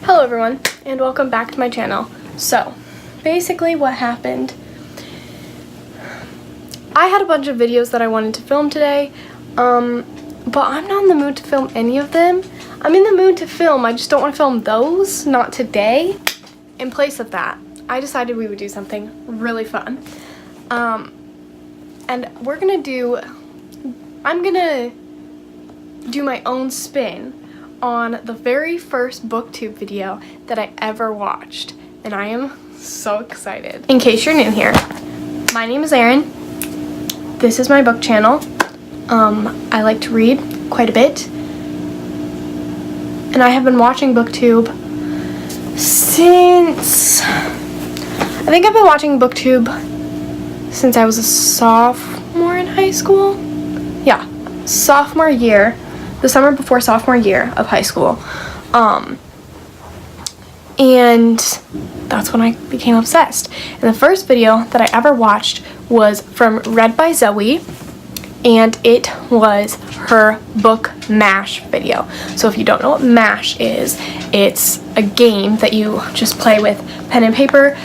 Hello everyone, and welcome back to my channel. So, basically what happened, I had a bunch of videos that I wanted to film today, but I'm not in the mood to film any of them. I'm in the mood to film, I just don't want to film those, not today. In place of that, I decided we would do something really fun. And I'm gonna do my own spin on the very first BookTube video that I ever watched, and I am so excited. In case you're new here, my name is Erin. This is my book channel. I like to read quite a bit, and I have been watching BookTube since, I think I've been watching BookTube since I was a sophomore in high school. Yeah, sophomore year. The summer before sophomore year of high school. And that's when I became obsessed. And the first video that I ever watched was from Read by Zoe, and it was her book MASH video. So if you don't know what MASH is, it's a game that you just play with pen and paper.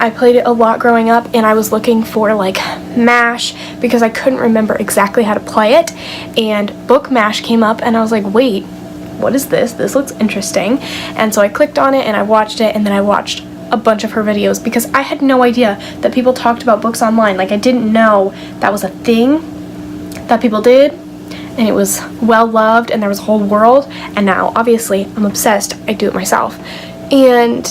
I played it a lot growing up, and I was looking for like MASH because I couldn't remember exactly how to play it, and book MASH came up, and I was like, wait, what is this? This looks interesting. And so I clicked on it and I watched it, and then I watched a bunch of her videos because I had no idea that people talked about books online. Like, I didn't know that was a thing that people did, and it was well loved, and there was a whole world. And now obviously I'm obsessed. I do it myself, and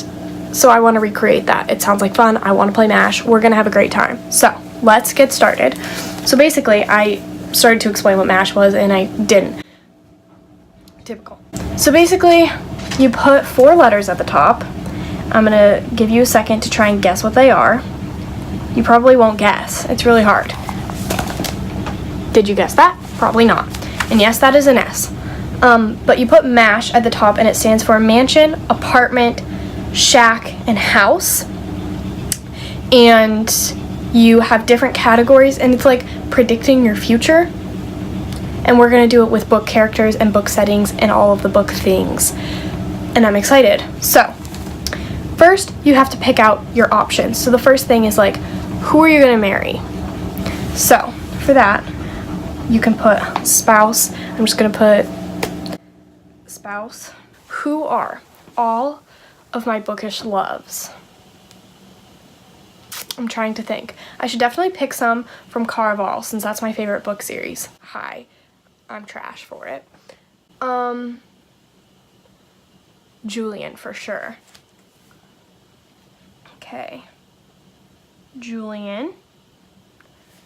so I want to recreate that. It sounds like fun. I want to play MASH. We're gonna have a great time. So let's get started. So basically I started to explain what MASH was, and I didn't. Typical. So basically you put 4 letters at the top. I'm gonna give you a second to try and guess what they are. You probably won't guess. It's really hard. Did you guess that? Probably not. And yes, that is an S. But you put MASH at the top, and it stands for mansion, apartment, shack, and house. And you have different categories, and it's like predicting your future. And we're gonna do it with book characters and book settings and all of the book things, and I'm excited. So first you have to pick out your options. So the first thing is like, who are you gonna marry? So for that you can put spouse. I'm just gonna put spouse. Who are all of my bookish loves? I'm trying to think. I should definitely pick some from Caraval, since that's my favorite book series. Hi, I'm trash for it. Julian for sure. Okay, Julian.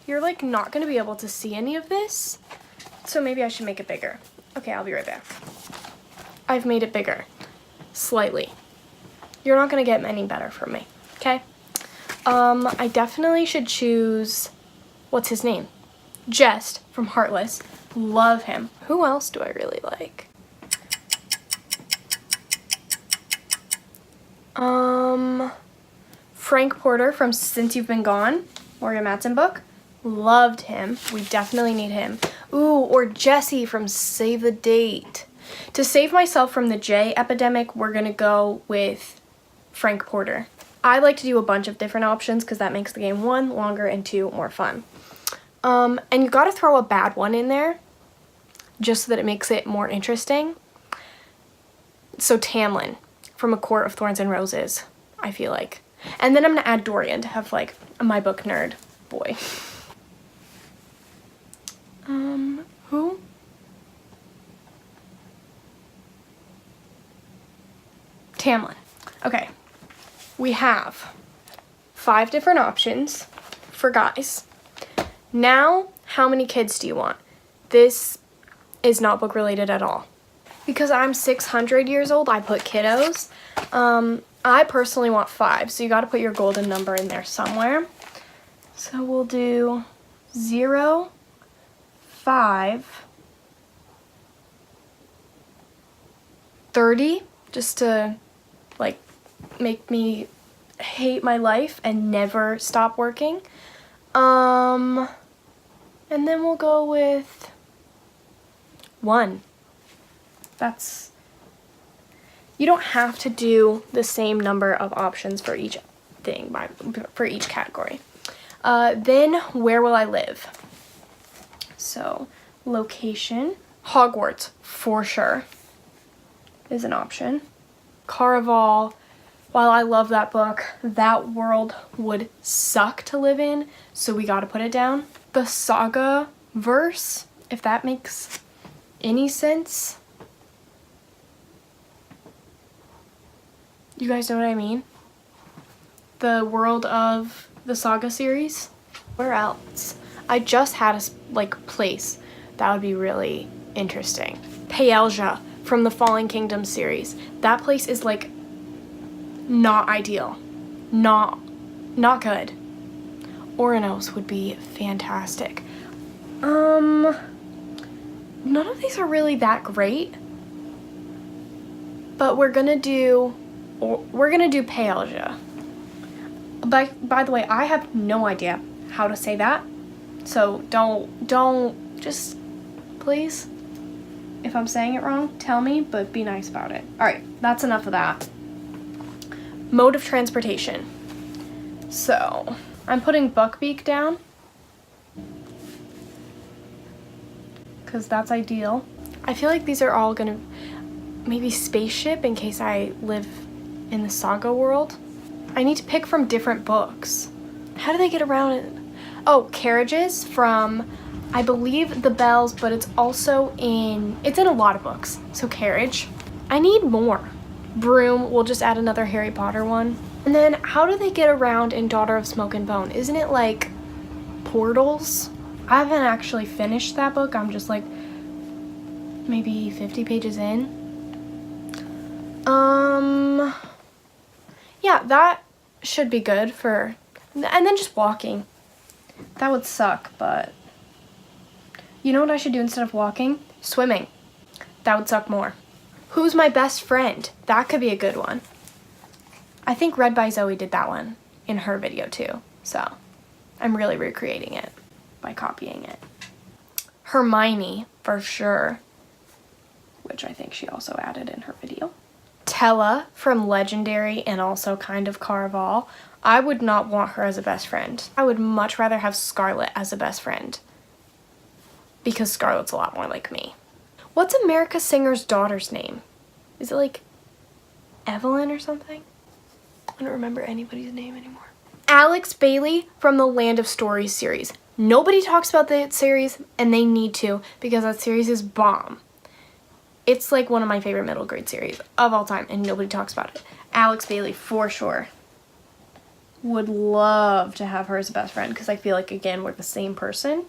You're like not gonna be able to see any of this, so maybe I should make it bigger. Okay, I'll be right back. I've made it bigger, slightly. You're not gonna get any better from me, okay? I definitely should choose, what's his name? Jest from Heartless. Love him. Who else do I really like? Frank Porter from Since You've Been Gone, Morgan Matson book. Loved him. We definitely need him. Ooh, or Jesse from Save the Date. To save myself from the J epidemic, we're gonna go with Frank Porter. I like to do a bunch of different options because that makes the game 1, longer, and 2, more fun. And you gotta throw a bad one in there just so that it makes it more interesting. So Tamlin from A Court of Thorns and Roses, I feel like. And then I'm gonna add Dorian to have like my book nerd boy. Who? Tamlin. Okay. We have 5 different options for guys. Now, how many kids do you want? This is not book related at all. Because I'm 600 years old, I put kiddos. I personally want 5, so you gotta put your golden number in there somewhere. So we'll do 0, 5, 30, just to like make me hate my life and never stop working. And then we'll go with 1. That's, You don't have to do the same number of options for each thing, for each category. Then, where will I live? So, location. Hogwarts, for sure, is an option. Caraval, while I love that book, that world would suck to live in, so we gotta put it down. The Saga verse, if that makes any sense. You guys know what I mean? The world of the Saga series. Where else? I just had a place that would be really interesting. Pealja from the Fallen Kingdom series. That place is like not ideal. Not good. Oranos would be fantastic. None of these are really that great. But we're gonna do Pealja. By the way, I have no idea how to say that. So don't just please, if I'm saying it wrong, tell me, but be nice about it. All right, that's enough of that. Mode of transportation. So, I'm putting Buckbeak down because that's ideal. I feel like these are all gonna, maybe spaceship in case I live in the Saga world. I need to pick from different books. How do they get around it? Oh, carriages from, I believe, The Bells, but it's in a lot of books. So carriage. I need more. Broom, we'll just add another Harry Potter one. And then how do they get around in Daughter of Smoke and Bone? Isn't it like portals? I haven't actually finished that book. I'm just like maybe 50 pages in. Yeah, that should be good for, and then just walking. That would suck, but you know what I should do instead of walking? Swimming. That would suck more. Who's my best friend? That could be a good one. I think Read by Zoe did that one in her video too, so I'm really recreating it by copying it. Hermione, for sure, which I think she also added in her video. Tella from Legendary and also kind of Caraval. I would not want her as a best friend. I would much rather have Scarlet as a best friend because Scarlet's a lot more like me. What's America Singer's daughter's name? Is it like Evelyn or something? I don't remember anybody's name anymore. Alex Bailey from the Land of Stories series. Nobody talks about that series, and they need to because that series is bomb. It's like one of my favorite middle grade series of all time, and nobody talks about it. Alex Bailey, for sure. Would love to have her as a best friend because I feel like, again, we're the same person.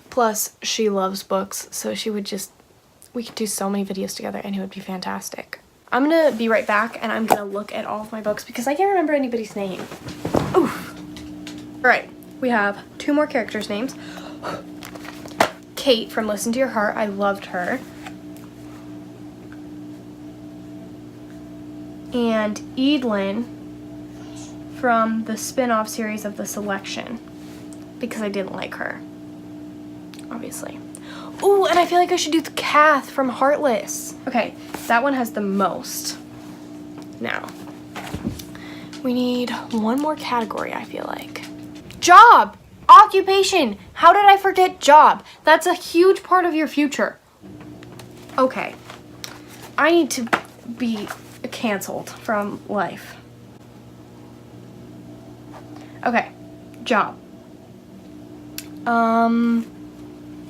Plus, she loves books, so we could do so many videos together and it would be fantastic. I'm gonna be right back and I'm gonna look at all of my books because I can't remember anybody's name. Oof. All right, we have 2 more characters' names. Kate from Listen to Your Heart, I loved her. And Edelyn from the spin-off series of The Selection because I didn't like her, obviously. Ooh, and I feel like I should do Kath from Heartless. Okay, that one has the most. Now, we need one more category, I feel like. Job! Occupation! How did I forget job? That's a huge part of your future. Okay, I need to be canceled from life. Okay, job.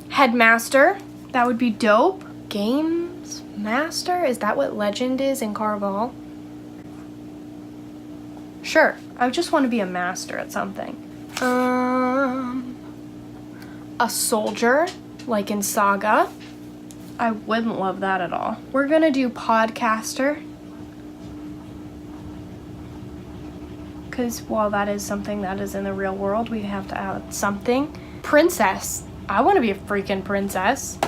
Headmaster, that would be dope. Games master, is that what legend is in Caraval? Sure, I just want to be a master at something. A soldier, like in Saga. I wouldn't love that at all. We're gonna do podcaster. Because while that is something that is in the real world, we have to add something. Princess. I want to be a freaking princess.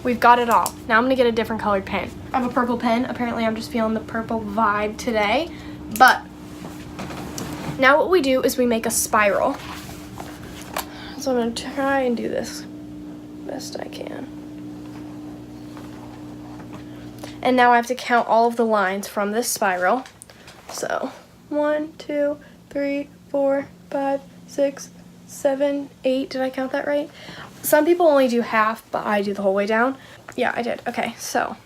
We've got it all. Now I'm going to get a different colored pen. I have a purple pen. Apparently I'm just feeling the purple vibe today. But now what we do is we make a spiral. So I'm going to try and do this best I can. And now I have to count all of the lines from this spiral. So 1, 2, 3, 4, 5, 6, 7, 8. Did I count that right? Some people only do half, but I do the whole way down. Yeah, I did. Okay, so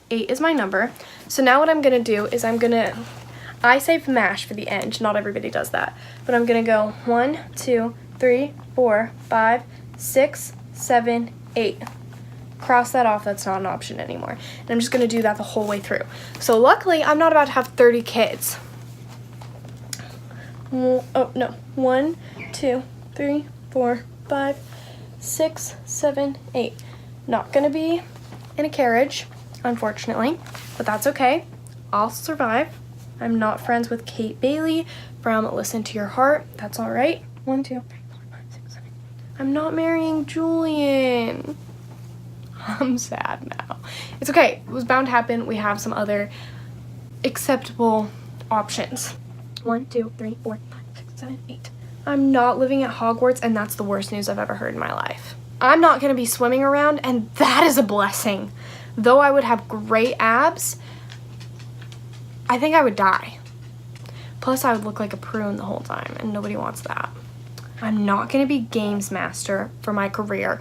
8 is my number. So now what I'm gonna do is I save MASH for the end. Not everybody does that. But I'm gonna go 1, 2, 3, 4, 5, 6, 7, 8. Cross that off, that's not an option anymore. And I'm just gonna do that the whole way through. So luckily, I'm not about to have 30 kids. Oh, no. 1, 2, 3, 4, 5, 6, 7, 8. Not gonna be in a carriage, unfortunately, but that's okay. I'll survive. I'm not friends with Kate Bailey from Listen to Your Heart. That's all right. 1, 2, 3, 4, 5, 6, 7, 8. I'm not marrying Julian. I'm sad now. It's okay. It was bound to happen. We have some other acceptable options. 1, 2, 3, 4, 5, 6, 7, 8. I'm not living at Hogwarts, and that's the worst news I've ever heard in my life. I'm not going to be swimming around, and that is a blessing. Though I would have great abs, I think I would die. Plus, I would look like a prune the whole time, and nobody wants that. I'm not going to be games master for my career,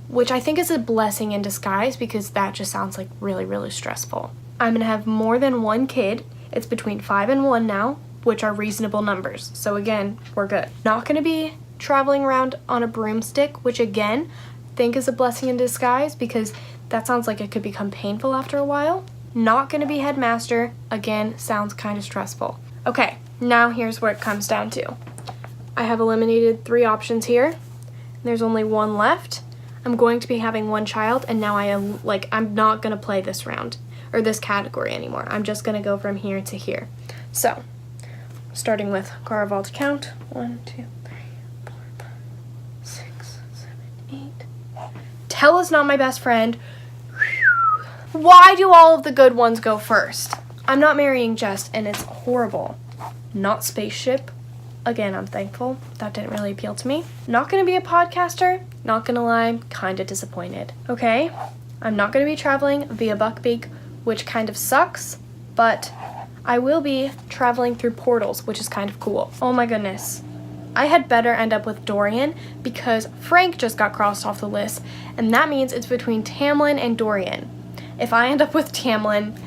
which I think is a blessing in disguise because that just sounds like really, really stressful. I'm gonna have more than one kid. It's between 5 and 1 now, which are reasonable numbers. So again, we're good. Not gonna be traveling around on a broomstick, which again, I think is a blessing in disguise because that sounds like it could become painful after a while. Not gonna be headmaster. Again, sounds kind of stressful. Okay, now here's where it comes down to. I have eliminated 3 options here. There's only 1 left. I'm going to be having 1 child, and now I'm not gonna play this round or this category anymore. I'm just gonna go from here to here. So, starting with Caraval to count. 1, 2, 3, 4, 5, 6, 7, 8. Tella's not my best friend. Why do all of the good ones go first? I'm not marrying Jess, and it's horrible. Not spaceship. Again, I'm thankful. That didn't really appeal to me. Not gonna be a podcaster. Not gonna lie, kinda disappointed. Okay, I'm not gonna be traveling via Buckbeak, which kind of sucks, but I will be traveling through portals, which is kind of cool. Oh my goodness. I had better end up with Dorian because Frank just got crossed off the list, and that means it's between Tamlin and Dorian. If I end up with Tamlin,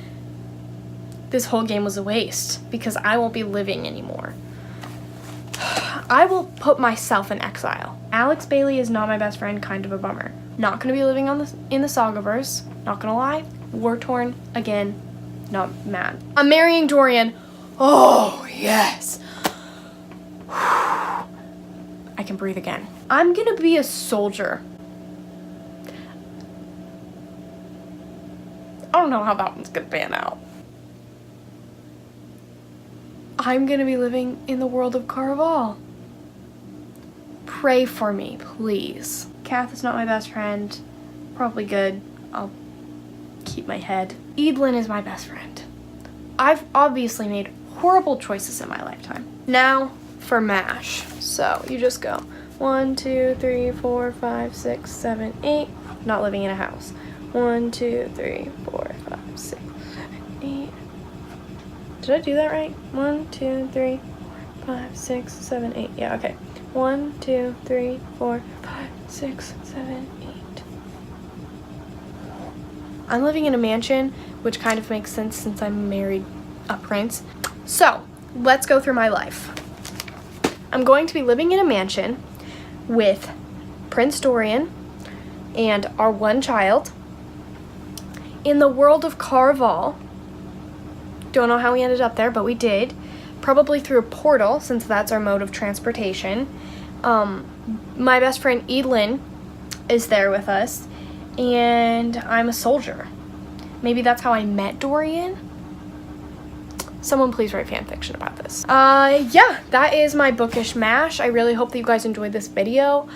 this whole game was a waste because I won't be living anymore. I will put myself in exile. Alex Bailey is not my best friend, kind of a bummer. Not gonna be living in the Sagaverse, not gonna lie. War torn, again, not mad. I'm marrying Dorian. Oh, yes. I can breathe again. I'm gonna be a soldier. I don't know how that one's gonna pan out. I'm gonna be living in the world of Caraval. Pray for me, please. Kath is not my best friend. Probably good. I'll keep my head. Eadlyn is my best friend. I've obviously made horrible choices in my lifetime. Now for MASH. So you just go 1, 2, 3, 4, 5, 6, 7, 8. Not living in a house. 1, 2, 3, 4, 5, 6, 7, 8. Did I do that right? 1, 2, 3, 4, 5, 6, 7, 8. Yeah, okay. 1, 2, 3, 4, 5, 6, 7, 8. I'm living in a mansion, which kind of makes sense since I'm married a prince. So, let's go through my life. I'm going to be living in a mansion with Prince Dorian and our 1 child in the world of Caraval. Don't know how we ended up there, but we did. Probably through a portal, since that's our mode of transportation. My best friend Eadlyn is there with us, and I'm a soldier. Maybe that's how I met Dorian. Someone please write fan fiction about this. Yeah, that is my bookish MASH. I really hope that you guys enjoyed this video.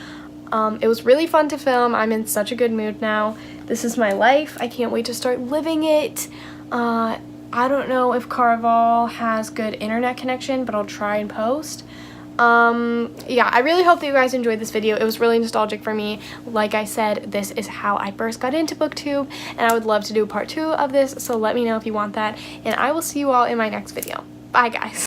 It was really fun to film. I'm in such a good mood now. This is my life. I can't wait to start living it. I don't know if Caraval has good internet connection, but I'll try and post. Yeah, I really hope that you guys enjoyed this video. It was really nostalgic for me. Like I said, this is how I first got into BookTube, and I would love to do part 2 of this, so let me know if you want that, and I will see you all in my next video. Bye, guys.